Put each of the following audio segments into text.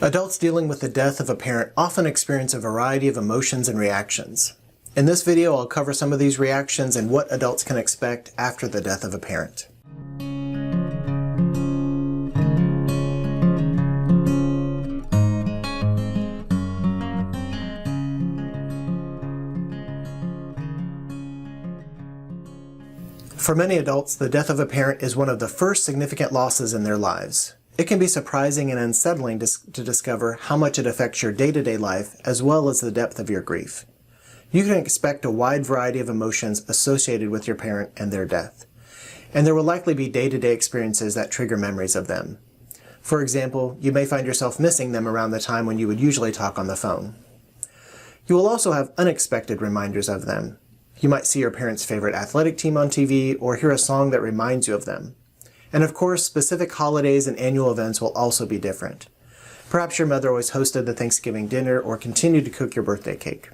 Adults dealing with the death of a parent often experience a variety of emotions and reactions. In this video, I'll cover some of these reactions and what adults can expect after the death of a parent. For many adults, the death of a parent is one of the first significant losses in their lives. It can be surprising and unsettling to discover how much it affects your day-to-day life as well as the depth of your grief. You can expect a wide variety of emotions associated with your parent and their death. And there will likely be day-to-day experiences that trigger memories of them. For example, you may find yourself missing them around the time when you would usually talk on the phone. You will also have unexpected reminders of them. You might see your parents' favorite athletic team on TV or hear a song that reminds you of them. And of course, specific holidays and annual events will also be different. Perhaps your mother always hosted the Thanksgiving dinner or continued to cook your birthday cake.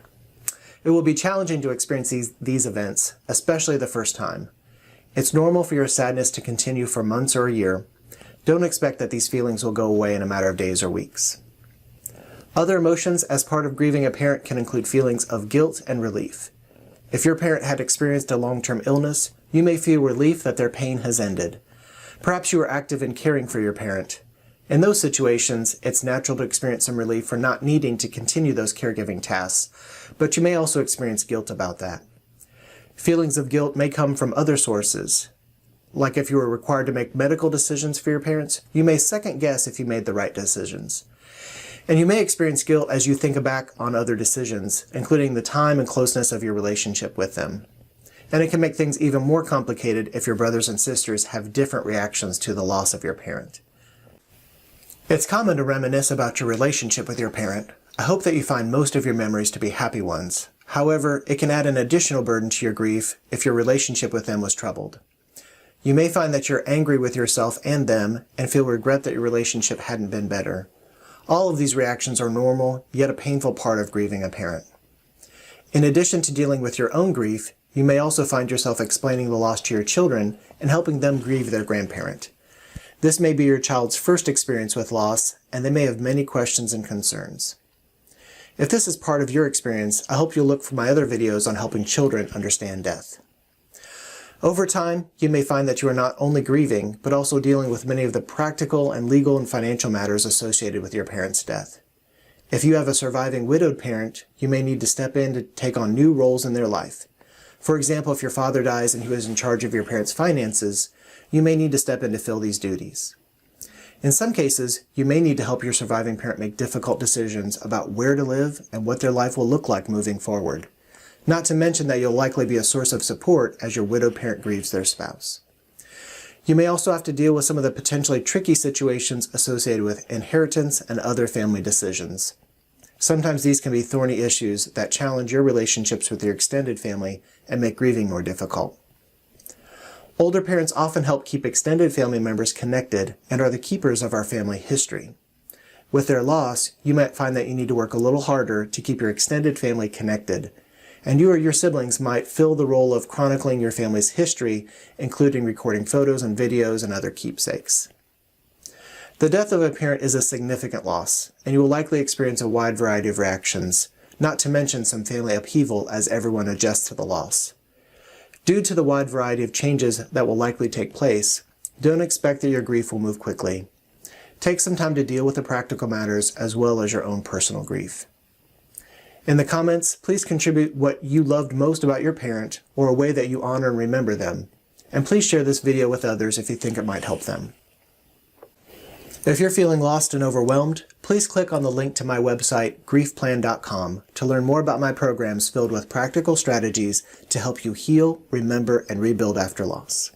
It will be challenging to experience these events, especially the first time. It's normal for your sadness to continue for months or a year. Don't expect that these feelings will go away in a matter of days or weeks. Other emotions as part of grieving a parent can include feelings of guilt and relief. If your parent had experienced a long-term illness, you may feel relief that their pain has ended. Perhaps you were active in caring for your parent. In those situations, it's natural to experience some relief for not needing to continue those caregiving tasks, but you may also experience guilt about that. Feelings of guilt may come from other sources. Like if you were required to make medical decisions for your parents, you may second guess if you made the right decisions. And you may experience guilt as you think back on other decisions, including the time and closeness of your relationship with them. And it can make things even more complicated if your brothers and sisters have different reactions to the loss of your parent. It's common to reminisce about your relationship with your parent. I hope that you find most of your memories to be happy ones. However, it can add an additional burden to your grief if your relationship with them was troubled. You may find that you're angry with yourself and them and feel regret that your relationship hadn't been better. All of these reactions are normal, yet a painful part of grieving a parent. In addition to dealing with your own grief, you may also find yourself explaining the loss to your children and helping them grieve their grandparent. This may be your child's first experience with loss, and they may have many questions and concerns. If this is part of your experience, I hope you'll look for my other videos on helping children understand death. Over time, you may find that you are not only grieving, but also dealing with many of the practical and legal and financial matters associated with your parent's death. If you have a surviving widowed parent, you may need to step in to take on new roles in their life. For example, if your father dies and he was in charge of your parents' finances, you may need to step in to fill these duties. In some cases, you may need to help your surviving parent make difficult decisions about where to live and what their life will look like moving forward. Not to mention that you'll likely be a source of support as your widowed parent grieves their spouse. You may also have to deal with some of the potentially tricky situations associated with inheritance and other family decisions. Sometimes these can be thorny issues that challenge your relationships with your extended family and make grieving more difficult. Older parents often help keep extended family members connected and are the keepers of our family history. With their loss, you might find that you need to work a little harder to keep your extended family connected, and you or your siblings might fill the role of chronicling your family's history, including recording photos and videos and other keepsakes. The death of a parent is a significant loss, and you will likely experience a wide variety of reactions, not to mention some family upheaval as everyone adjusts to the loss. Due to the wide variety of changes that will likely take place, don't expect that your grief will move quickly. Take some time to deal with the practical matters as well as your own personal grief. In the comments, please contribute what you loved most about your parent or a way that you honor and remember them. And please share this video with others if you think it might help them. If you're feeling lost and overwhelmed, please click on the link to my website, GriefPlan.com, to learn more about my programs filled with practical strategies to help you heal, remember, and rebuild after loss.